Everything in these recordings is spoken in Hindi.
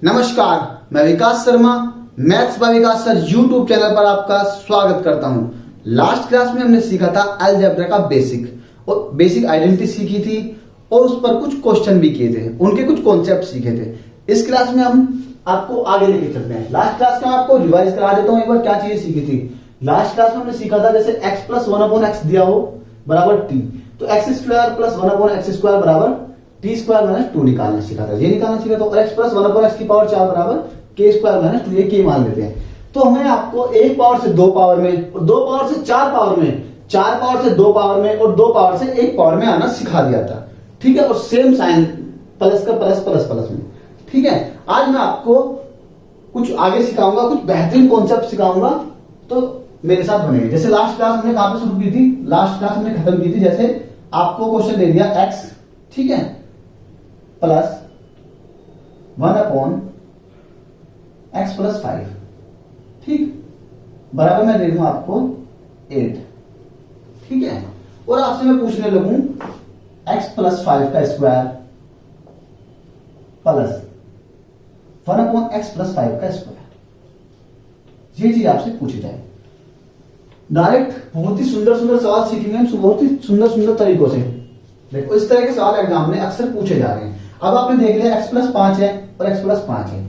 नमस्कार, मैं Vikas Sharma maths by Vikas sir YouTube channel पर आपका स्वागत करता हूं। लास्ट क्लास में हमने सीखा था अलजेब्रा का बेसिक और बेसिक आइडेंटिटी सीखी थी और उस पर कुछ क्वेश्चन भी किए थे, उनके कुछ कॉन्सेप्ट सीखे थे। इस क्लास में हम आपको आगे लेके चलते हैं। लास्ट क्लास में आपको रिवाइज करा देता हूं एक बार क्या चीजें सीखी थी। लास्ट क्लास में हमने सीखा था जैसे x प्लस 1/x दिया हो बराबर t, तो x square plus 1/x square बराबर टी स्क्वायर माइनस 2 निकालना सीखा था। ये निकालना सीखा तो x प्लस 1/x की पावर 4 बराबर k स्क्वायर माइनस 2, ये k मान लेते हैं। तो हमें आपको 1 पावर से 2 पावर में और 2 पावर से 4 पावर में, 4 पावर से 2 पावर में और 2 पावर से 1 पावर में आना सिखा दिया था। ठीक है, और सेम साइन प्लस का प्लस प्लस प्लस में। ठीक है, आज मैं आपको कुछ आगे सिखाऊंगा, कुछ बेहतरीन कॉन्सेप्ट सिखाऊंगा, तो मेरे साथ बनेंगे। जैसे लास्ट क्लास हमने कहां पे शुरू की थी, लास्ट क्लास हमने खत्म की थी जैसे आपको क्वेश्चन दे दिया x, ठीक है, प्लस 1/x प्लस 5, ठीक, बराबर मैं दे दूं आपको 8, ठीक है, और आपसे मैं पूछने लगूं x प्लस 5 का स्क्वायर प्लस 1/x प्लस 5 का स्क्वायर, ये चीज आपसे पूछी जाए। डायरेक्ट बहुत ही सुंदर सुंदर सवाल सीखेंगे हम, बहुत ही सुंदर सुंदर तरीकों से। देखो इस तरह के सवाल एग्जाम में अक्सर पूछे जा रहे हैं। अब आपने देख लिया x प्लस 5 है और x प्लस 5 है,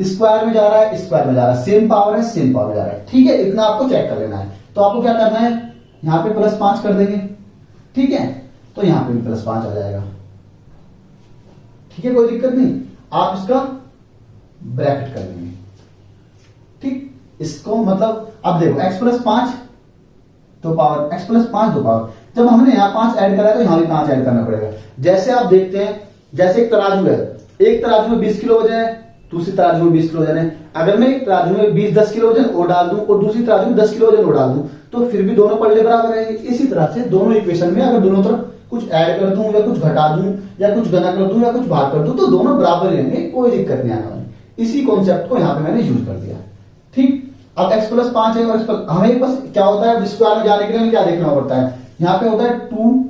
स्क्वायर में जा रहा है, स्क्वायर में जा रहा है, सेम पावर है, सेम पावर में जा रहा है। ठीक है, इतना आपको चेक कर लेना है। तो आपको क्या करना है, यहां पे प्लस 5 कर देंगे, ठीक है, तो यहां पे भी प्लस 5 आ जाएगा। ठीक है, कोई दिक्कत नहीं, आप इसका ब्रैकेट कर देंगे। ठीक, इसको मतलब अब देखो x plus 5 2 power, x plus 5 2 power, जब हमने यहाँ 5 ऐड करा है तो यहाँ भी 5 ऐड करना पड़ेगा। जैसे आप देखते हैं, जैसे एक तराजू है, एक तराजू में 20 किलो वजन है, दूसरी तराजू में 20 किलो वजन है। अगर मैं एक तराजू में 10 किलो वजन और डाल दूं और दूसरी तराजू में 10 किलो वजन और डाल दूं, तो फिर भी दोनों पलड़े बराबर रहेंगे। इसी तरह से दोनों इक्वेशन में अगर दोनों तरफ कुछ ऐड कर दूं या कुछ घटा दूं या कुछ गुणा कर दूं या कुछ भाग कर दूं, तो दोनों बराबर रहेंगे, कोई दिक्कत नहीं आने वाली। इसी कॉन्सेप्ट को यहाँ पे मैंने यूज कर दिया। ठीक, अब x प्लस 5 है और हमें बस क्या होता है, स्क्वायर में जाने के लिए हमें क्या देखना पड़ता है, यहाँ पे होता है 2,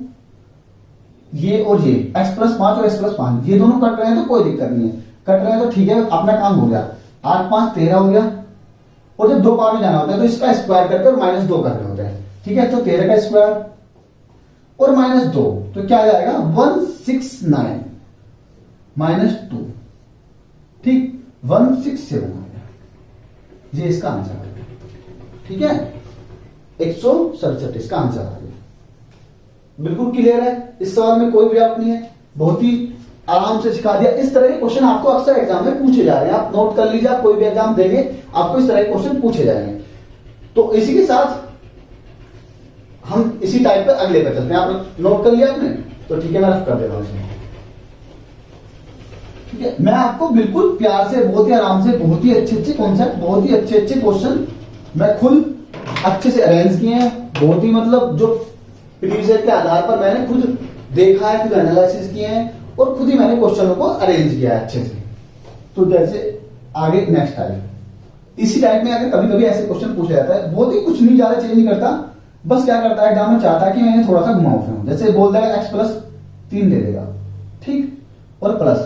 ये और ये x प्लस 5 और x प्लस 5 ये दोनों कट रहे हैं तो कोई दिक्कत नहीं है, कट रहे हैं तो ठीक है, अपना काम हो गया। 8 5 13 हो गया, और जब 2 पावर में जाना होता है तो इसका स्क्वायर करके और -2 करना होता है। ठीक है, तो 13 का स्क्वायर और -2 तो क्या आ जाएगा 169 -2, ठीक, 167 आ गया, ये इसका आंसर आ गया। ठीक है, 167 इसका आंसर आ गया। बिल्कुल क्लियर है, इस सवाल में कोई भी डाउट नहीं है, बहुत ही आराम से सिखा दिया। इस तरह के क्वेश्चन आपको अक्सर एग्जाम में पूछे जा रहे हैं, आप नोट कर लीजिए, आप कोई भी एग्जाम देंगे आपको इस तरह के क्वेश्चन पूछे जाएंगे। तो इसी के साथ हम इसी टाइप पे अगले पे चलते हैं। आप नोट कर लिया आपने, तो ठीक है, मैं रफ कर दे रहा हूं इसमें। ठीक है, मैं आपको बिल्कुल प्यार से, बहुत ही आराम से, बहुत ही अच्छे कॉन्सेप्ट, बहुत ही अच्छे क्वेश्चन मैं खुद अच्छे से अरेंज किए हैं। बहुत ही मतलब जो प्रीवियस के आधार पर मैंने खुद देखा है, खुद एनालिसिस किए हैं और खुद ही मैंने क्वेश्चनों को अरेंज किया है अच्छे से। तो जैसे आगे नेक्स्ट टाइप इसी टाइप में अगर कभी कभी ऐसे क्वेश्चन पूछा जाता है, बहुत ही कुछ नहीं, ज्यादा चेंज नहीं करता, बस क्या करता है एग्जाम में चाहता है कि मैं थोड़ा सा घुमाऊं फिराऊं। जैसे बोल देगा x प्लस 3 दे देगा, ठीक, और प्लस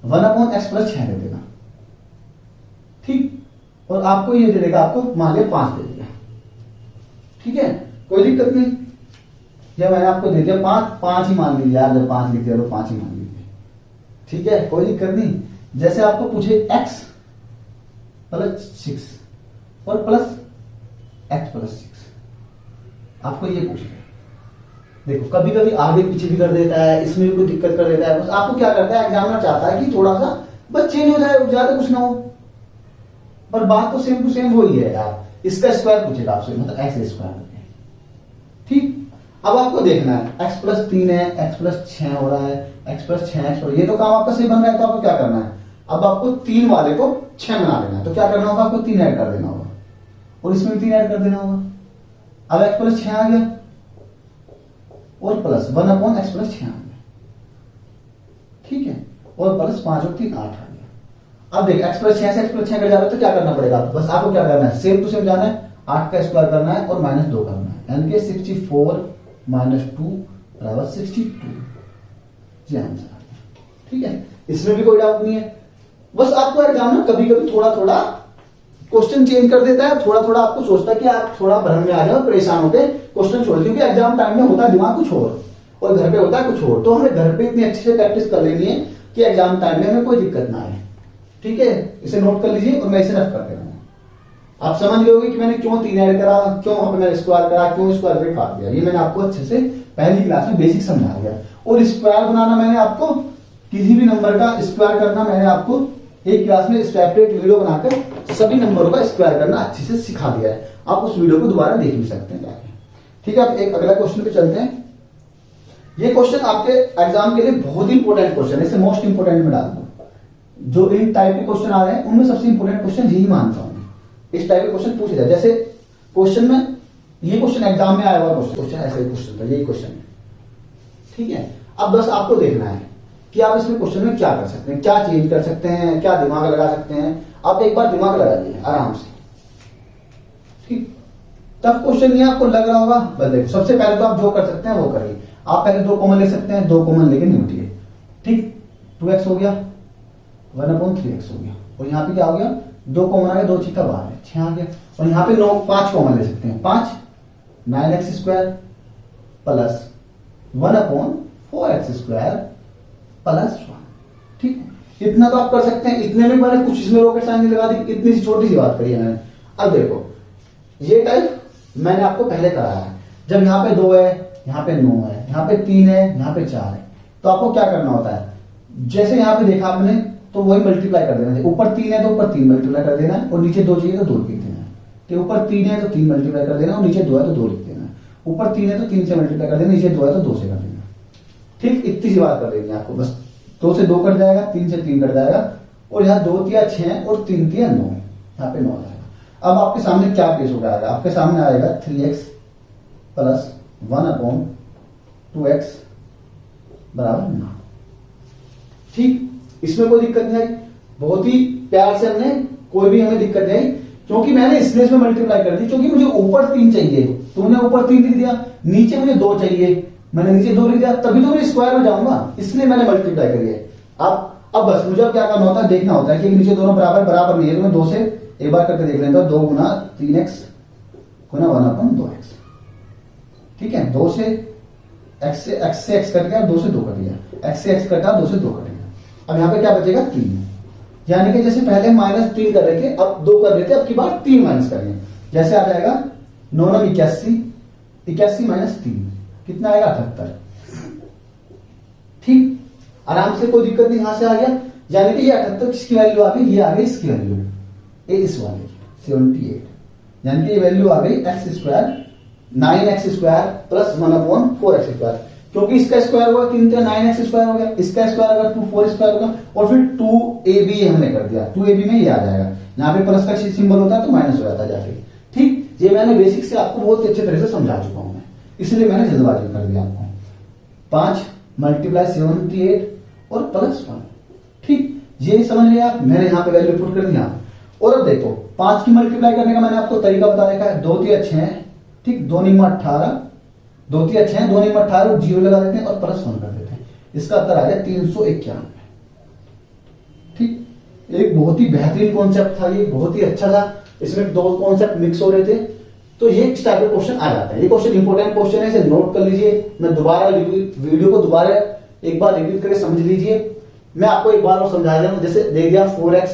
1/x प्लस 6 दे देगा, ठीक, और आपको ये दे देगा, आपको मान लिया 5 दे दिया। ठीक है, कोई दिक्कत नहीं, जब मैंने आपको दे दिया 5 ही मान लीजिए यार, जब 5 लिख दिया तो 5 ही मान लीजिए। ठीक है, कोई दिक्कत नहीं। जैसे आपको पूछे x प्लस 6 और प्लस x प्लस 6, आपको ये पूछना। देखो कभी कभी आगे पीछे भी कर देता है, इसमें भी कोई दिक्कत कर देता है, बस आपको क्या करता है, एग्जामिनर चाहता है कि थोड़ा सा बस चेंज हो जाए, ज्यादा कुछ ना हो, पर बात तो सेम टू सेम वही है यार। इसका स्क्वायर पूछेगा आपसे, मतलब x स्क्वायर। ठीक, अब आपको देखना है x प्लस 3 है, x प्लस 6 हो रहा है, x प्लस 6x, ये तो काम आपका सही बन रहा है। तो आपको क्या करना है, अब आपको 3 वाले को 6 बना लेना है। तो क्या करना होगा, आपको 3 ऐड कर देना होगा और इसमें भी 3 ऐड कर देना होगा। अब x प्लस 6 आ गया और प्लस 1/x प्लस 6 आ गया, ठीक है, और प्लस 5 और 3 8 आ गया। अब देखिए x प्लस 6 से x प्लस 6 कट जा रहा है, तो क्या करना पड़ेगा, बस आपको क्या करना है, सेम टू सेम जाना है, 8 का स्क्वायर करना है और -2 करना है, यानी कि 64 -2 बराबर 62, ये आंसर आ गया। ठीक है, इसमें भी कोई डाउट नहीं है। बस आपको एग्जाम में कभी कभी थोड़ा थोड़ा क्वेश्चन चेंज कर देता है, थोड़ा थोड़ा आपको सोचता है कि आप थोड़ा भ्रम में आ जाओ, परेशान होकर क्वेश्चन छोड़, क्योंकि एग्जाम टाइम में होता है दिमाग कुछ और घर पे होता है कुछ और। तो हमें घर पे इतनी अच्छे से प्रैक्टिस कर लेनी है कि एग्जाम टाइम में हमें कोई दिक्कत ना आए। ठीक है, इसे नोट कर लीजिए और मैं इसे रफ करते रहूंगा। आप समझ गए होंगे कि मैंने क्यों 3 ऐड करा, क्यों वहां पे मैंने स्क्वायर करा, क्यों स्क्वायर पे काट दिया। ये मैंने आपको अच्छे से पहली क्लास में बेसिक समझा दिया। और स्क्वायर बनाना मैंने आपको, किसी भी नंबर का स्क्वायर करना मैंने आपको एक क्लास में सेपरेट वीडियो बनाकर सभी नंबरों का स्क्वायर करना अच्छे से सिखा दिया है। आप उस वीडियो को दोबारा देख भी सकते हैं जाके। ठीक है, अब एक अगला क्वेश्चन पे चलते हैं। ये क्वेश्चन आपके एग्जाम के लिए बहुत ही इंपॉर्टेंट क्वेश्चन है, इसे मोस्ट इंपॉर्टेंट में डाल दो। जो इन टाइप के क्वेश्चन आ रहे हैं उनमें सबसे इंपॉर्टेंट क्वेश्चन यही मानता हूं। इस टाइप के क्वेश्चन पूछे जाए, जैसे क्वेश्चन में ये क्वेश्चन एग्जाम में आया हुआ क्वेश्चन ऐसे क्वेश्चन था, यही क्वेश्चन है। ठीक है, अब बस आपको देखना है कि आप इसमें क्वेश्चन में क्या कर सकते हैं, क्या चेंज कर सकते हैं, क्या दिमाग लगा सकते हैं। आप एक बार दिमाग लगा दीजिए आराम से। ठीक, टफ क्वेश्चन नहीं आपको लग रहा होगा, बस देखो सबसे पहले तो आप जो कर सकते हैं वो करिए। आप पहले 2 कॉमन ले सकते हैं, 2 कॉमन लेके निपटिए। ठीक, 2x हो गया, 1/3x हो गया, और यहाँ पे क्या हो गया, 2 कॉमन आ गया, 2 छिक्का बाहर है, 6 आ गया। और यहाँ पे 5 कॉमन ले सकते हैं, 5 9x² प्लस 1/4x² प्लस 1। ठीक है, इतना तो आप कर सकते हैं। इतने में मैंने कुछ इसमें रॉकेट साइंस लगा दी, इतनी सी छोटी सी बात करी है मैंने। अब देखो ये टाइप मैंने आपको पहले कराया है। जब यहाँ पे 2 है, यहाँ पे 9 है, यहाँ पे 3 है, यहाँ पे 4 है, तो आपको क्या करना होता है, जैसे यहाँ पे देखा आपने तो वही मल्टीप्लाई कर देना है। ऊपर 3 है तो ऊपर 3 मल्टीप्लाई कर देना है, और नीचे 2 चाहिए तो 2 लिख देना है। तो ऊपर 3 है तो 3 मल्टीप्लाई कर देना, और नीचे 2 है तो 2 लिख देना है। ऊपर 3 है तो 3 से मल्टीप्लाई कर देना, नीचे 2 है तो 2 से कर देना। ठीक, इतनी सी बात कर देनी है आपको बस। 2 से 2 कट जाएगा, 3 से 3 कट जाएगा, और यहाँ 2 तिया 6 और 3 तिया 9, यहाँ पे 9 आएगा। अब आपके सामने क्या पेश होकर आएगा, आपके सामने आएगा 3x प्लस 1/2x बराबर 9। ठीक, इसमें कोई दिक्कत नहीं आई, बहुत ही प्यार से हमने, कोई भी हमें दिक्कत नहीं आई, क्योंकि मैंने इसलिए इसमें मल्टीप्लाई कर दी क्योंकि मुझे ऊपर 3 चाहिए, तुमने ऊपर 3 लिख दिया, नीचे मुझे 2 चाहिए, मैंने नीचे 2 लिख दिया, तभी तो मैं स्क्वायर में जाऊंगा, इसलिए मैंने मल्टीप्लाई करी है। अब बस मुझे अब क्या करना होता है, देखना होता है कि नीचे दोनों बराबर नहीं है, तो मैं 2 से एक बार करके देख लेता हूं, 2 गुना 3x गुना 1/2x। ठीक है, 2 से x से x कट गया, 2 से 2 कट गया, x से x कटा, 2 से 2 कट गया। अब यहाँ पे क्या बचेगा, 3। यानी कि जैसे पहले -3 कर रहे थे, अब 2 कर रहे थे, अब की बार 3 माइनस करेंगे। जैसे आ जाएगा 9 9 81, 81 - 3 कितना आएगा, 78। ठीक, आराम से, कोई दिक्कत नहीं, यहां से आ गया। यानी कि ये 78 किसकी वैल्यू आ गई, ये आ गई इसकी वैल्यू, ये इस वाली 78। यानी कि ये वैल्यू आ गई x² 9x² प्लस 1/4x², क्योंकि इसका स्क्वायर हुआ 3 तो 9x² हो गया, इसका स्क्वायर होगा 4² होगा, और फिर 2ab हमने कर दिया, 2ab में ये आ जाएगा। यहाँ पे प्लस का सिंबल होता है तो माइनस हो जाता है जाके। ठीक, ये मैंने बेसिक से आपको बहुत अच्छे तरह से समझा चुका हूं मैं, इसलिए मैंने जल्दबाजी कर दिया आपको। 5 × 78 और प्लस 1। ठीक, ये समझ लिया आप, मैंने यहाँ पे वैल्यू पुट कर दिया। और अब देखो 5 की मल्टीप्लाई करने का मैंने आपको तरीका बता रखा है, 2 तिया 6, ठीक, 2 9 18, 2 तिया 6, 2 9 18, 0 लगा देते हैं और प्लस 1 कर देते हैं। इसका उत्तर आ गया 391। ठीक, एक बहुत ही बेहतरीन कॉन्सेप्ट था, ये बहुत ही अच्छा था, इसमें 2 कॉन्सेप्ट मिक्स हो रहे थे, तो ये इस टाइप का क्वेश्चन आ जाता है। ये क्वेश्चन इंपॉर्टेंट क्वेश्चन है, इसे नोट कर लीजिए। मैं दोबारा वीडियो को दोबारा एक बार रिपीट करके समझ लीजिए। मैं आपको एक बार और समझा रहा हूं, जैसे दे दिया 4x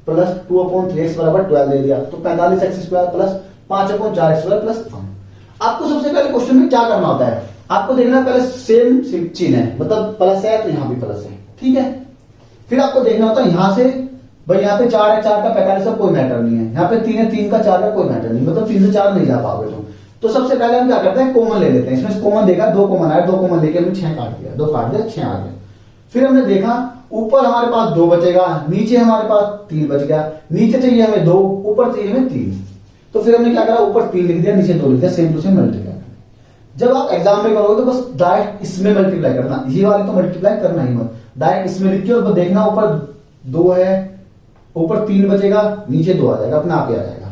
प्लस 2/3x बराबर 12 दे दिया, तो 45x² प्लस 5/4x² प्लस 1। आपको सबसे पहले क्वेश्चन में क्या करना होता है, आपको देखना पहले सेम चिन्ह है, मतलब प्लस है तो यहां भी प्लस है। ठीक है, फिर आपको देखना होता है यहां से, भाई यहाँ पे 4 है, 4 का 45 का कोई मैटर नहीं है, यहाँ पे 3 है, 3 का 4 का कोई मैटर नहीं, मतलब 3 से 4 नहीं जा पाओगे तुम। तो सबसे पहले हम क्या करते हैं, कॉमन ले लेते हैं। इसमें कॉमन देखा, 2 कॉमन आया, 2 कॉमन लेके हमने 6 काट दिया, 2 काट दिया, 6 आ गया। फिर हमने देखा ऊपर हमारे पास 2 बचेगा, नीचे हमारे पास 3 बच गया, नीचे चाहिए हमें 2, ऊपर चाहिए हमें 3। तो फिर हमने क्या करा, ऊपर 3 लिख दिया, नीचे 2 लिख दिया, सेम टू सेम मल्टीप्लाई। जब आप एग्जाम में करोगे तो बस डायरेक्ट इसमें मल्टीप्लाई करना, ये वाले तो मल्टीप्लाई करना ही मत, डायरेक्ट इसमें लिख के और देखना ऊपर 2 है, ऊपर 3 बचेगा, नीचे 2 आ जाएगा, अपना आप ही आ जाएगा,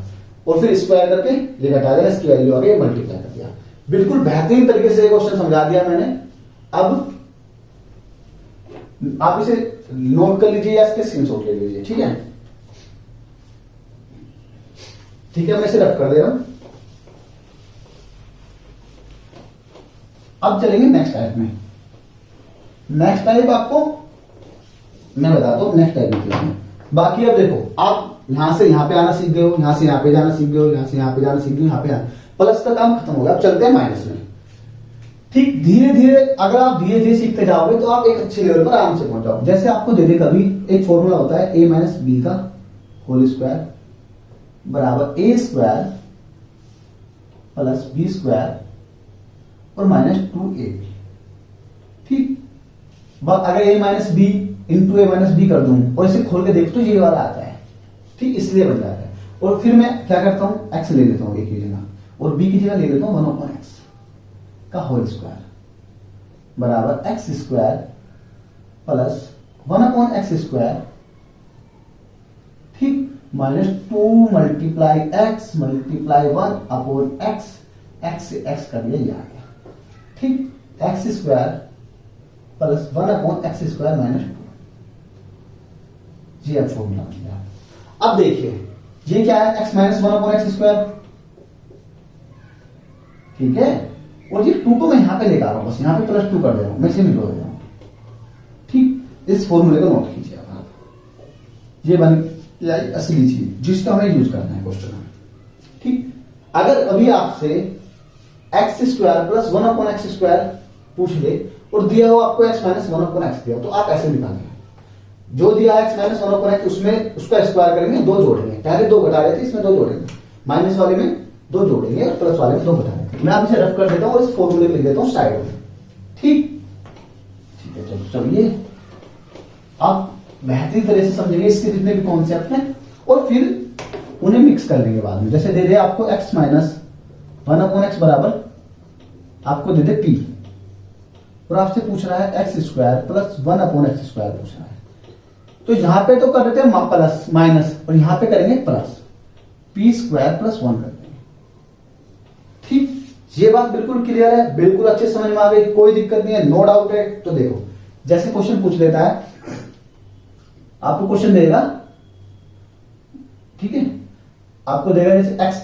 और फिर स्क्वायर करके ये घटा देगा, इसकी वैल्यू आ गई, मल्टीप्लाई कर दिया। बिल्कुल बेहतरीन तरीके से क्वेश्चन समझा दिया मैंने। अब आप इसे नोट कर लीजिए या इसके स्क्रीनशॉट ले लीजिए, ठीक है। ठीक है, मैं इसे रफ कर दे रहा हूं। अब चलेंगे नेक्स्ट टाइप में। नेक्स्ट टाइप आपको मैं बताता हूं, नेक्स्ट टाइप में। बाकी अब देखो, आप यहां से यहां पे आना सीख गए हो, यहां से यहां पे जाना सीख गए हो, यहां से यहां पे जाना सीख गए हो, यहां पे आना, प्लस का काम खत्म हो गया। अब चलते हैं माइनस में। ठीक, धीरे धीरे अगर आप धीरे धीरे सीखते जाओगे तो आप एक अच्छे लेवल पर आराम से पहुंच जाओगे। जैसे आपको दे दे कभी एक फॉर्मूला होता है a माइनस बी का होल स्क्वायर बराबर a square plus b square और माइनस 2ab। ठीक, अगर a minus b into a minus b कर दूं और इसे खोल के देख तो ये वाला आता है। ठीक, इसलिए बन जाता है। और फिर मैं क्या करता हूं, x ले लेता हूं एक की जगह और b की जगह ले लेता हूं 1/x का होल स्क्वायर बराबर x square plus 1/x square, ठीक, minus 2 multiply x multiply 1/x, x से एक्स कर दिया, ये आ गया। ठीक, x square plus 1/x square minus 2, ये अब फॉर्मूला बन गया। अब देखिए ये क्या है, x माइनस 1/x स्क्वायर, ठीक है, और ये 2 को मैं यहां पे लेकर आ रहा हूं, बस यहां पे प्लस 2 कर दे रहा हूं, मैं इसे मिलो दे रहा हूं। ठीक, इस फॉर्मूले को नोट कीजिए आप, ये बन गया असली चीज जिसका हमें यूज करना है क्वेश्चन में। ठीक, अगर अभी आपसे x square plus 1/x square पूछ ले और दिया हो आपको x माइनस 1/x दिया हो, तो आप ऐसे निकालेंगे, जो दिया x माइनस 1/x उसमें उसका स्क्वायर करेंगे, 2 जोड़ेंगे, पहले 2 घटा रहे थे, इसमें 2 जोड़ेंगे, माइनस वाले में 2 जोड़ेंगे और प्लस वाले में 2 घटा देंगे। मैं आप इसे रफ कर देता हूं और इस फॉर्मूले में लिख देता हूं साइड में। ठीक, ठीक है, चलो चलिए आप बेहतरीन तरह से समझेंगे इसके जितने भी कॉन्सेप्ट हैं और फिर उन्हें मिक्स कर लेंगे बाद में। जैसे दे दे आपको x माइनस 1/x बराबर आपको दे दे p और आपसे पूछ रहा है x square plus 1/x square पूछ रहा है, तो यहां पे तो कर देते हैं प्लस माइनस और यहां पे करेंगे प्लस, p स्क्वायर प्लस 1 कर देंगे। ठीक, ये बात बिल्कुल क्लियर है, बिल्कुल अच्छे समझ में आ गई, कोई दिक्कत नहीं है, नो डाउट है। तो देखो जैसे क्वेश्चन पूछ लेता है, आपको क्वेश्चन देगा, ठीक है, आपको देगा जैसे x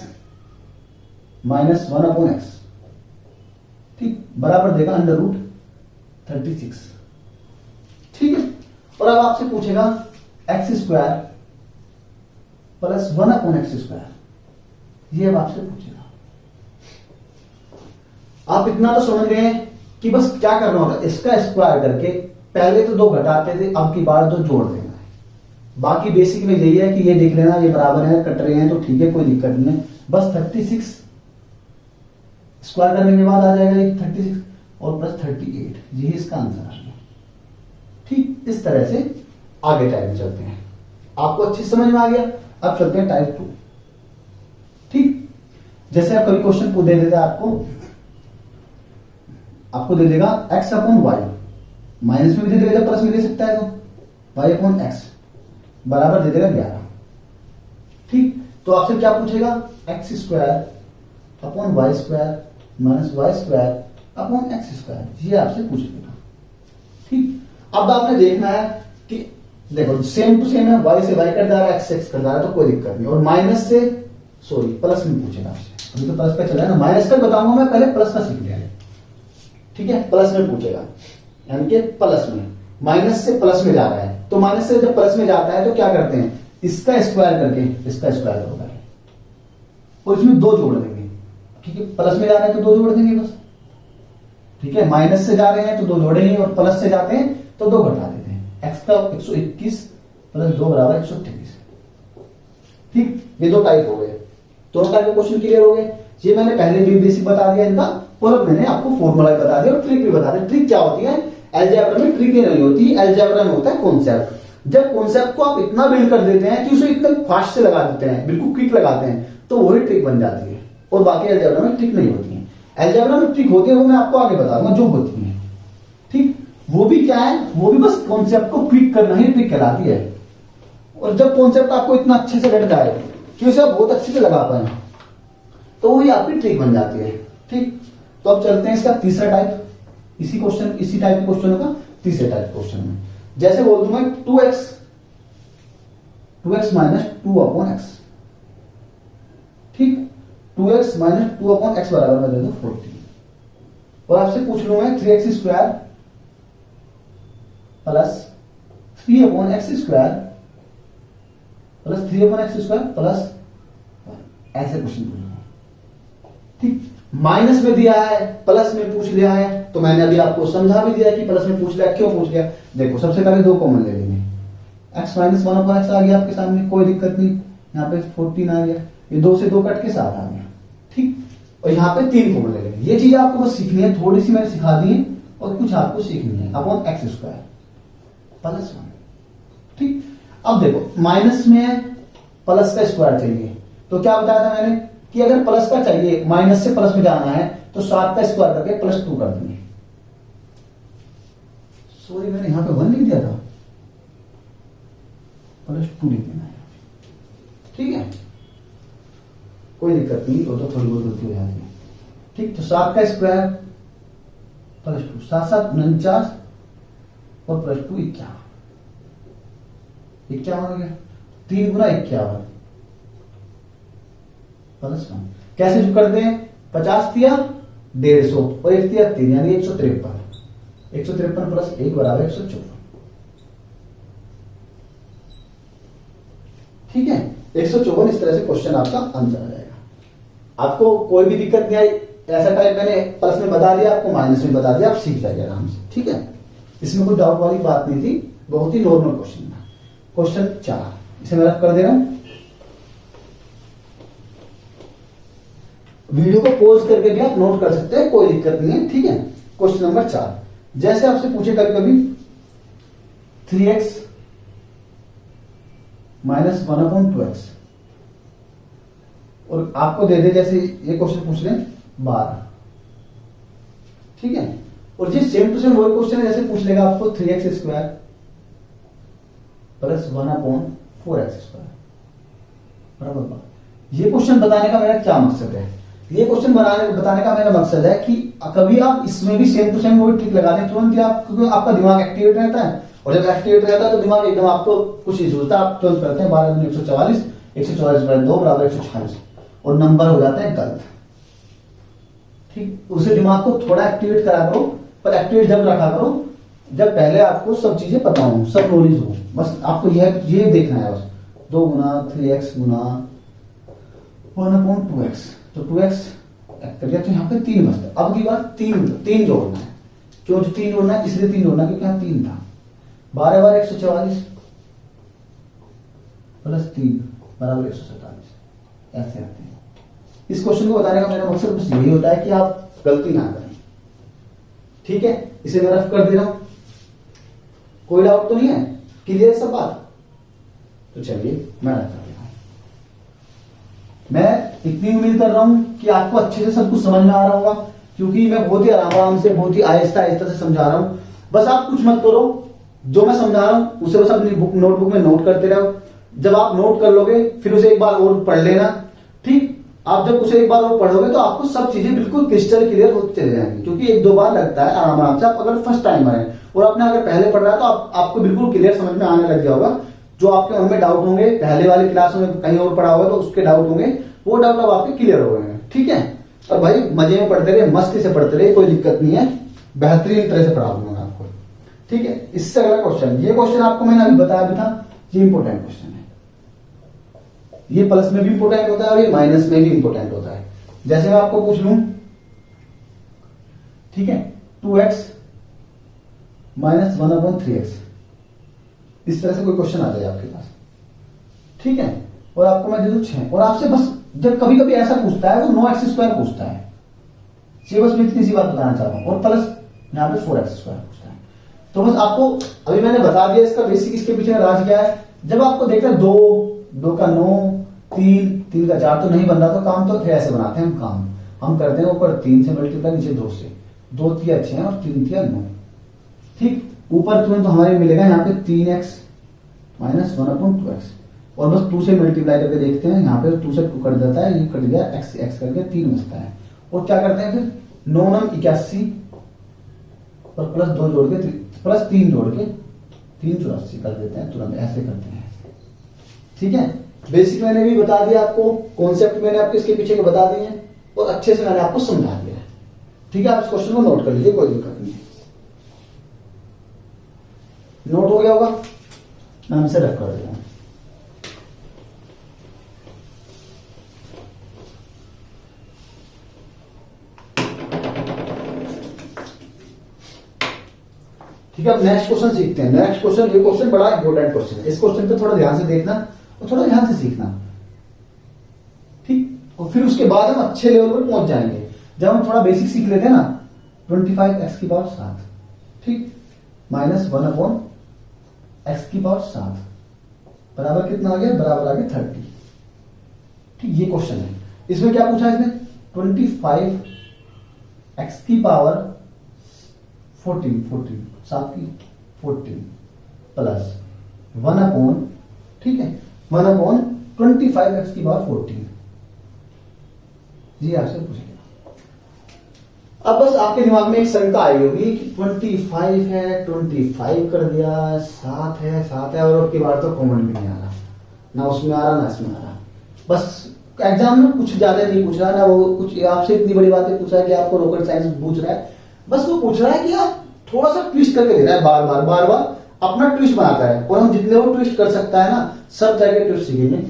माइनस 1/x, ठीक, बराबर देगा √36। ठीक है, और अब आपसे पूछेगा x square plus 1/x square, ये अब आपसे पूछेगा। आप इतना तो समझ गए हैं कि बस क्या करना होता है, इसका स्क्वायर करके पहले तो 2 घटाते थे, अब की बार 2 जोड़ देना है। बाकी बेसिक में यही है कि ये देख लेना, ये बराबर है, कट रहे हैं तो ठीक है, कोई दिक्कत नहीं है। बस 36 स्क्वायर करने के बाद आ जाएगा ये 36 और प्लस 38, यही इसका आंसर आ गया। ठीक, इस तरह से आगे टाइप में चलते हैं। आपको अच्छी समझ में आ गया। अब चलते हैं टाइप 2। ठीक, जैसे आप कभी क्वेश्चन दे देते आपको दे देगा x/y, माइनस में भी दे देगा, जब प्लस में दे सकता है तो y/x बराबर दे देगा 11। ठीक, तो आपसे क्या पूछेगा, x square upon y square minus y square upon x square, ये आपसे पूछ लेगा। ठीक, अब आपने देखना है कि देखो सेम टू सेम है, y से y कट जा रहा है, x से x कट जा रहा है, तो कोई दिक्कत नहीं। और माइनस से प्लस में पूछेगा आपसे, अभी तो प्लस का चला है ना, माइनस का बताऊंगा मैं, पहले प्लस का सीख लिया है। ठीक है, प्लस में पूछेगा, यानी कि प्लस में, माइनस से प्लस में जा रहा है, तो माइनस से जब प्लस में जाता है तो क्या करते हैं, इसका स्क्वायर करके इसका स्क्वायर होगा और इसमें 2 जोड़ देंगे। ठीक है, प्लस में जा रहे हैं तो 2 जोड़ देंगे बस। ठीक है, माइनस से जा रहे हैं तो 2 जोड़ेंगे और प्लस से जाते हैं तो 2 घटा देते हैं। x का 121 प्लस 2 बराबर 123। ठीक, ये 2 टाइप हो गए, दोनों टाइप के क्वेश्चन क्लियर हो गए। ये मैंने पहले भी बेसिक बता दिया इनका, और मैंने आपको फॉर्मूला बता दिया और ट्रिक भी बता दिया। ट्रिक क्या होती है, अलजेब्रा में ट्रिक नहीं होती, अलजेब्रा में होता है कॉन्सेप्ट। जब कॉन्सेप्ट को आप इतना बिल्ड कर देते हैं कि उसे इतना फास्ट से लगा देते हैं, बिल्कुल क्विक लगाते हैं, तो वही ट्रिक बन जाती है। और बाकी अलजेब्रा में ट्रिक नहीं होती है। अलजेब्रा में ट्रिक होती है, वो मैं आपको आगे बताऊंगा जो होती है। ठीक, वो भी क्या है, वो भी बस कॉन्सेप्ट को क्विक करना ही ट्रिक कहलाती है। और जब कॉन्सेप्ट आपको इतना अच्छे से रट जाए कि उसे आप बहुत अच्छे से लगा पाए, तो वही आपकी ट्रिक बन जाती है। ठीक, तो अब चलते हैं इसका तीसरा टाइप, इसी टाइप के क्वेश्चन का तीसरे टाइप क्वेश्चन में। जैसे बोल दूं मैं 2x माइनस 2/x, ठीक, 2x माइनस 2/x बराबर मैं दे दूं 14, और आपसे पूछ लूं मैं 3x square plus 3/x square plus 3/x square plus, ऐसे क्वेश्चन पूछूंगा, ठीक। माइनस में दिया है, प्लस में पूछ लिया है, तो मैंने अभी आपको समझा भी दिया कि प्लस में पूछ लिया, क्यों पूछ लिया। देखो सबसे पहले 2 कॉमन ले लेंगे, x माइनस 1/x आ गया आपके सामने, कोई दिक्कत नहीं, यहाँ पे 14 आ गया, ये 2 से 2 कट के 7 आ गया, ठीक। और यहाँ पे 3 कॉमन ले लेंगे। ये चीज आपको बस सीखनी है, थोड़ी सी मैंने सिखा दी है, और कुछ आपको सीखनी है, अपॉन x स्क्वायर प्लस 1, ठीक। अब देखो माइनस में प्लस का स्क्वायर चाहिए, तो क्या बताया था मैंने कि अगर प्लस का चाहिए, माइनस से प्लस में जाना है, तो 7 का स्क्वायर करके +2 कर देंगे। सॉरी मैंने यहां पे 1 लिख दिया था, +2 लिख देना है, ठीक है, कोई दिक्कत नहीं, वो तो थोड़ी बहुत गलती हो जाती है, ठीक। तो 7 का स्क्वायर +2, 7 7 49 और +2 51, 51 हो गया, 3 गुना 51 +1, कैसे जो कर दें, 50 दिया 150 और 1 दिया 3, यानी 153, 153 प्लस 1 बराबर 154, ठीक है, 154। इस तरह से क्वेश्चन आपका आंसर आ जाएगा। आपको कोई भी दिक्कत नहीं आई, ऐसा टाइप मैंने प्लस में बता दिया, आपको माइनस में बता दिया, आप सीख जाइए आराम से, ठीक है, इसमें कोई डाउट वाली बात नहीं थी, बहुत ही नॉर्मल क्वेश्चन था। क्वेश्चन 4, इसे मैं रफ कर दे रहा हूं, वीडियो को पॉज करके भी आप नोट कर सकते हैं, कोई दिक्कत नहीं है, ठीक है। क्वेश्चन नंबर 4, जैसे आपसे पूछे कभी कभी 3x माइनस 1/2x, और आपको दे दे, जैसे ये क्वेश्चन पूछ लें 12, ठीक है, और ये सेम टू सेम वही क्वेश्चन है, जैसे पूछ लेगा आपको 3x square plus 1/4x square बराबर। ये क्वेश्चन बताने का मेरा क्या मकसद है, ये क्वेश्चन बताने का मेरा मकसद है कि कभी आप इसमें भी सेम टू सेम वो ट्रिक लगा दें तुरंत, आपका दिमाग एक्टिवेट रहता है, और जब एक्टिवेट रहता है तो दिमाग एकदम आपको कुछ इशू होता है, आप तुरंत करते हैं 12 दूनी 144, 144/2 बराबर 146, और नंबर हो जाता है गलत, ठीक। उसे दिमाग को थोड़ा एक्टिवेट करा करो, पर एक्टिवेट जब रखा करो जब पहले आपको सब चीजें पता हो, सब नॉलेज हो, बस आपको ये देखना है, बस 2 गुना 3x गुना 1/2x, तो 2x कर लिया, तो यहाँ पे 3 बचता है। अब की बात 3 जोड़ना है, क्यों 3 जोड़ना है, इसलिए 3 जोड़ना क्योंकि यहाँ 3 था, 12 बार 144 प्लस 3 बराबर 147, ऐसे आते हैं। इस क्वेश्चन को बताने का मेरा मकसद बस यही होता है कि आप गलती ना करें, ठीक है। इसे मैं रफ कर दे रहा हूं, कोई डाउट तो नहीं है, क्लियर सब बात, तो चलिए मैं रफ कर दे रहा हूं। मैं इतनी उम्मीद कर रहा हूं कि आपको अच्छे से सब कुछ समझ में आ रहा होगा, क्योंकि मैं बहुत ही आराम से, बहुत ही आहिस्ता आहिस्ता से समझा रहा हूं। बस आप कुछ मत करो, जो मैं समझा रहा हूं उसे बस अपनी नोटबुक में नोट करते रहो। जब आप नोट कर लोगे फिर उसे एक बार और पढ़ लेना, ठीक। आप जब उसे एक बार और पढ़ोगे तो आपको सब चीजें बिल्कुल क्रिस्टल क्लियर होती चले जाएंगी, क्योंकि 1-2 बार लगता है आराम आराम से। आप अगर फर्स्ट टाइम आए और आपने अगर पहले पढ़ रहा है तो आपको बिल्कुल क्लियर समझ में आने लग गया होगा। जो आपके मन में डाउट होंगे, पहले वाली क्लास में कहीं और पढ़ा होगा तो उसके डाउट होंगे, वो डाउट अब आपके क्लियर हो गए हैं, ठीक है। और भाई मजे में पढ़ते रहे, मस्ती से पढ़ते रहे, कोई दिक्कत नहीं है, बेहतरीन तरह से पढ़ा दूंगा आपको, ठीक है। इससे अगला क्वेश्चन, ये क्वेश्चन आपको मैंने अभी बताया भी था, ये इंपॉर्टेंट क्वेश्चन है। ये प्लस में भी इंपॉर्टेंट होता है और ये माइनस में भी इंपॉर्टेंट होता है। जैसे मैं आपको पूछ लूं, ठीक है, 2x माइनस 1/3x, इस तरह से कोई क्वेश्चन आ जाए आपके पास, ठीक है, और आपको मैं दे दूं 6, और आपसे बस जब कभी कभी ऐसा पूछता है वो 9x² पूछता है, ये बस मैं इतनी सी बात बताना चाहता हूं, और प्लस यहां पे 4x² पूछता है। तो बस आपको अभी मैंने बता दिया इसका बेसिक, इसके पीछे राज क्या है। जब आपको देखना 2 का 9, 3 का 4 तो नहीं बन रहा, तो काम तो फिर ऐसे बनाते हैं हम करते हैं ऊपर 3 से मल्टीप्लाई, नीचे 2 से, 2 3 6 और 3 3 9, ठीक। ऊपर तुरंत तो हमारे मिलेगा यहाँ पे 3x माइनस 1/2x, और बस 2 से मल्टीप्लाई करके देखते हैं, यहाँ पे 2 से 2 कट जाता है, ये कट गया, x करके 3 बचता है। और क्या करते हैं फिर 9 9 81 और प्लस 2 जोड़ के प्लस 3 जोड़ के 384 कर देते हैं तुरंत, ऐसे करते हैं। ठीक है, बेसिक मैंने भी बता दिया आपको, कॉन्सेप्ट मैंने आपको इसके पीछे के बता दिए हैं और अच्छे से मैंने आपको समझा दिया है। ठीक है, आप इस क्वेश्चन को नोट कर लीजिए, कोई दिक्कत नहीं है। नोट हो गया होगा, मैं इसे रख कर देता हूं। ठीक है, अब नेक्स्ट क्वेश्चन सीखते हैं। नेक्स्ट क्वेश्चन, ये क्वेश्चन बड़ा इंपॉर्टेंट क्वेश्चन है, इस क्वेश्चन पे थोड़ा ध्यान से देखना और थोड़ा ध्यान से सीखना। ठीक, और फिर उसके बाद हम अच्छे लेवल पर पहुंच जाएंगे जब हम थोड़ा बेसिक सीख लेते हैं ना। 25x की पावर 7, ठीक, माइनस 1/x की पावर 7 बराबर कितना आ गया, बराबर आ गया 30। ठीक, ये क्वेश्चन है। इसमें क्या पूछा है इसने, 25x की पावर 14 7 की 14 प्लस 1/, ठीक है, 1/25x की पावर 14। जी आपसे पूछेगा। अब बस आपके दिमाग में एक शंका आई होगी कि 25 है, 25 कर दिया, 7 है, 7 है, और उसके बाद तो कॉमन भी नहीं आ रहा, ना उसमें आ रहा ना इसमें आ रहा। बस एग्जाम में कुछ ज्यादा नहीं पूछ रहा, ना वो कुछ आपसे इतनी बड़ी बातें पूछ रहा है कि आपको रॉकेट साइंस पूछ रहा है। बस वो पूछ रहा है कि आप थोड़ा सा ट्विस्ट करके दे रहा है, बार बार अपना ट्विस्ट बनाता है, और हम जितने वो ट्विस्ट कर सकता है ना, सब तरह के ट्विस्ट सीखेंगे।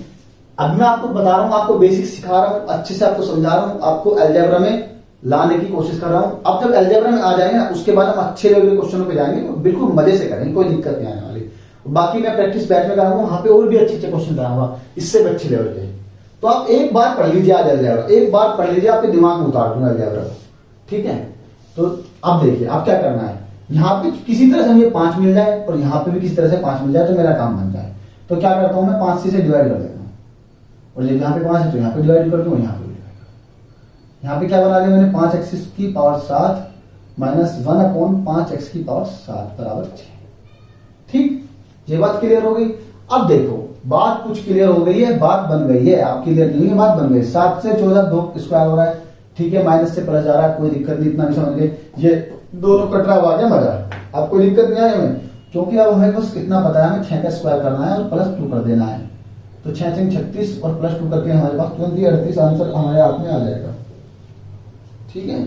अब मैं आपको बता रहा हूं, आपको बेसिक सिखा रहा हूं, अच्छे से आपको समझा रहा हूं, आपको अलजेब्रा में लाने की कोशिश कर रहा हूं। अब जब अलजेब्रा में आ जाएंगे ना, उसके बाद हम अच्छे लेवल के क्वेश्चनों पे जाएंगे, बिल्कुल मजे से करेंगे, कोई दिक्कत नहीं आने वाली। बाकी मैं प्रैक्टिस बैच में कराऊंगा, वहां पे और भी अच्छे अच्छे क्वेश्चन कराऊंगा, इससे भी अच्छे लेवल के। तो आप एक बार पढ़ लीजिए आज अलजेब्रा, एक बार पढ़ लीजिए, आपके दिमाग में उतार दूंगा अलजेब्रा को। ठीक है, तो अब देखिए आप क्या करना है, यहाँ पे किसी तरह से मुझे 5 मिल जाए और यहाँ पे भी किसी तरह से 5 मिल जाए तो मेरा काम बन जाए। तो क्या करता हूं मैं, 5 से डिवाइड कर देता हूँ, और जब यहाँ पे 5 है तो यहाँ पे डिवाइड कर दूँ, यहाँ पे यहाँ पे क्या बना दिया मैंने, 5x की पावर 7 माइनस 1/5x की पावर 7 बराबर 6। ठीक, ये बात क्लियर हो गई। अब देखो बात कुछ क्लियर हो गई है, बात बन गई है, आप क्लियर नहीं है, बात बन गई। 7 से 14 2 स्क्वायर हो रहा है, ठीक है, माइनस से प्लस जा रहा है, कोई दिक्कत नहीं, इतना भी समझ गए। ये दोनों कट रहा हुआ, मजा, अब कोई दिक्कत नहीं आई हमें, क्योंकि अब हमें बस कितना पता है, हमें 6 का स्क्वायर करना है और प्लस 2 कर देना है। तो 6 से 36 और प्लस 2 करके हमारे पास 38 आंसर हमारे हाथ में आ जाएगा। ठीक है,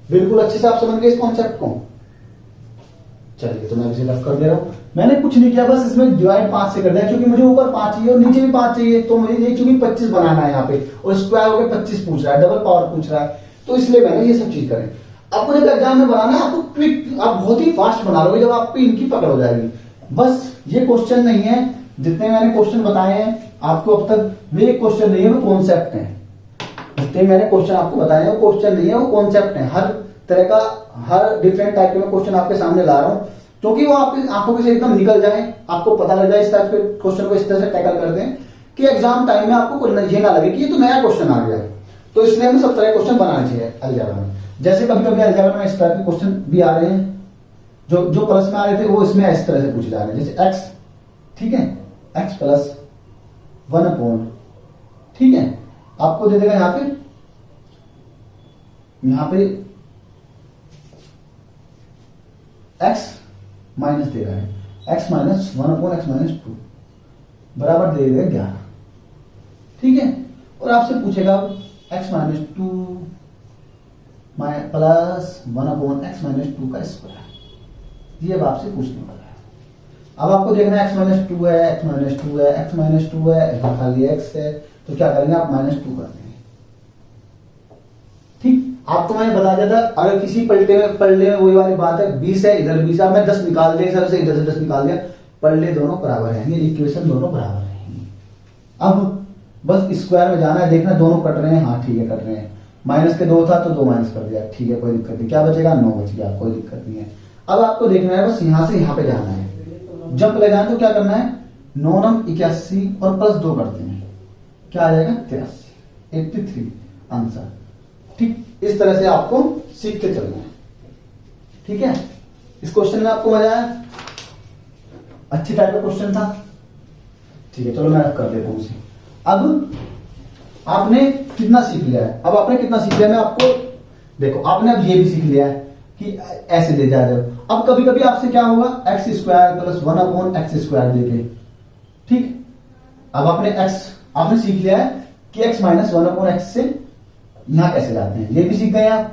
बिल्कुल अच्छे से आप समझ गए इस कॉन्सेप्ट को। चलिए, तो मैं इसे रफ कर दे रहा हूं, मैंने कुछ नहीं किया, बस इसमें डिवाइड 5 से कर दिया, क्योंकि मुझे ऊपर 5 चाहिए और नीचे भी 5 चाहिए, तो मुझे ये चूंकि 25 बनाना है यहाँ पे, और स्क्वायर हो गया 25 पूछ रहा है, डबल पावर पूछ रहा है, तो इसलिए मैंने ये सब चीज करें। आपको जब एग्जाम में बनाना है, आपको क्विक, आप बहुत ही फास्ट बना लोगे जब आपको इनकी पकड़ हो जाएगी। बस ये क्वेश्चन नहीं है, जितने मैंने क्वेश्चन बताए हैं आपको अब तक, वे क्वेश्चन नहीं है, वो कॉन्सेप्ट है। जितने मैंने क्वेश्चन आपको बताए हैं वो क्वेश्चन नहीं है, वो कॉन्सेप्ट है। हर तरह का, हर डिफरेंट टाइप के मैं क्वेश्चन आपके सामने ला रहा हूं, क्योंकि वो आपकी आंखों से एकदम निकल जाए, आपको पता लग जाए, इस टाइप के क्वेश्चन को इस तरह से टैकल कर दें कि एग्जाम टाइम में आपको ये ना लगे कि ये तो नया क्वेश्चन आ गया। तो इसलिए हमें सब तरह के क्वेश्चन बनाने चाहिए अलजेब्रा में। जैसे कभी कभी अलजेब्रा में इस तरह के क्वेश्चन भी आ रहे हैं, जो प्लस में आ रहे थे वो इसमें इस तरह से पूछे जा रहे हैं, जैसे एक्स, ठीक है, एक्स प्लस 1/, ठीक है, आपको दे देगा यहाँ पे x माइनस दे रहा है, x माइनस 1/x माइनस 2 बराबर दे देगा 11। ठीक है, और आपसे पूछेगा x minus 2 plus 1/x minus 2 का स्क्वायर, ये अब आपसे पूछने वाला है। अब आपको देखना है x माइनस 2 है, x माइनस 2 है, x माइनस 2 है, खाली x है, तो क्या करेंगे आप, -2 कर देंगे। ठीक, आपको मैंने बता दिया था, अगर किसी पलटे में वही वाली बात है, 20 है, इधर 20 है, मैं 10 निकाल दिया, इधर से 10 निकाल दिया, पलटे दोनों बराबर रहेंगे, इक्वेशन दोनों बराबर रहेंगी। अब बस स्क्वायर में जाना है, देखना दोनों कट रहे हैं, हाँ ठीक है कट रहे हैं, माइनस के 2 था तो 2 माइनस कर दिया, ठीक है कोई दिक्कत नहीं, क्या बचेगा 9 बच गया, कोई दिक्कत नहीं है। अब आपको देखना है, बस यहां से यहां पे जाना है, जंप ले जाए तो क्या करना है, 9 9 81 और प्लस 2 करते हैं, क्या आ जाएगा 83 आंसर। ठीक, इस तरह से आपको सीखते चलना है। ठीक है, इस क्वेश्चन में आपको मजा आया, अच्छी टाइप का क्वेश्चन था। ठीक है, चलो मैं कर देता हूं उसे। अब आपने कितना सीख लिया है, अब आपने कितना सीख लिया, मैं आपको देखो, आपने अब ये भी सीख लिया है कि ऐसे ले जा रहे हो। अब कभी कभी आपसे क्या होगा, एक्स स्क्वायर प्लस 1/x² देके, ठीक। अब आपने सीख लिया है कि x माइनस 1/x से यहां कैसे जाते हैं, ये भी सीख गए आप।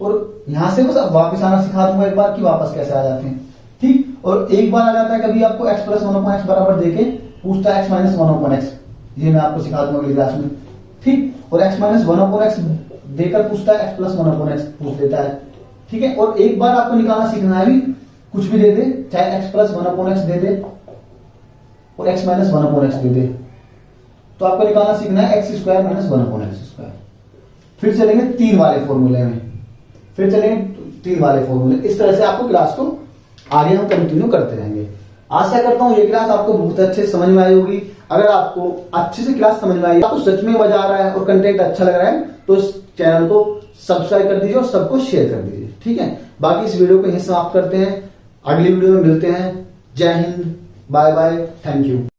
और यहां से बस अब वापस आना सिखा दूंगा एक बार कि वापस कैसे आ जाते हैं, ठीक। और एक बार आ जाता है कभी आपको x प्लस 1/x बराबर देके पूछता है x माइनस 1/x, ये मैं आपको सिखा दूंगा अगली क्लास में, ठीक। और x माइनस 1/x देकर पूछता है x प्लस 1/x पूछ लेता है, ठीक है। और एक बार आपको निकालना सीखना है भी, कुछ भी दे दे, चाहे x प्लस 1/x दे दे और x माइनस 1/x दे दे, तो आपको निकालना सीखना है x² माइनस 1/x²। फिर चलेंगे 3 वाले फॉर्मूले में, इस तरह से आपको क्लास को आगे हम कंटिन्यू करते रहेंगे। आशा करता हूं ये क्लास आपको बहुत अच्छे से समझ में आई होगी। अगर आपको अच्छे से क्लास समझ में आई, आपको सच में मजा आ रहा है और कंटेंट अच्छा लग रहा है, तो इस चैनल को सब्सक्राइब कर दीजिए और सबको शेयर कर दीजिए, ठीक है। बाकी इस वीडियो को यहीं समाप्त करते हैं, अगली वीडियो में मिलते हैं। जय हिंद, बाय बाय, थैंक यू।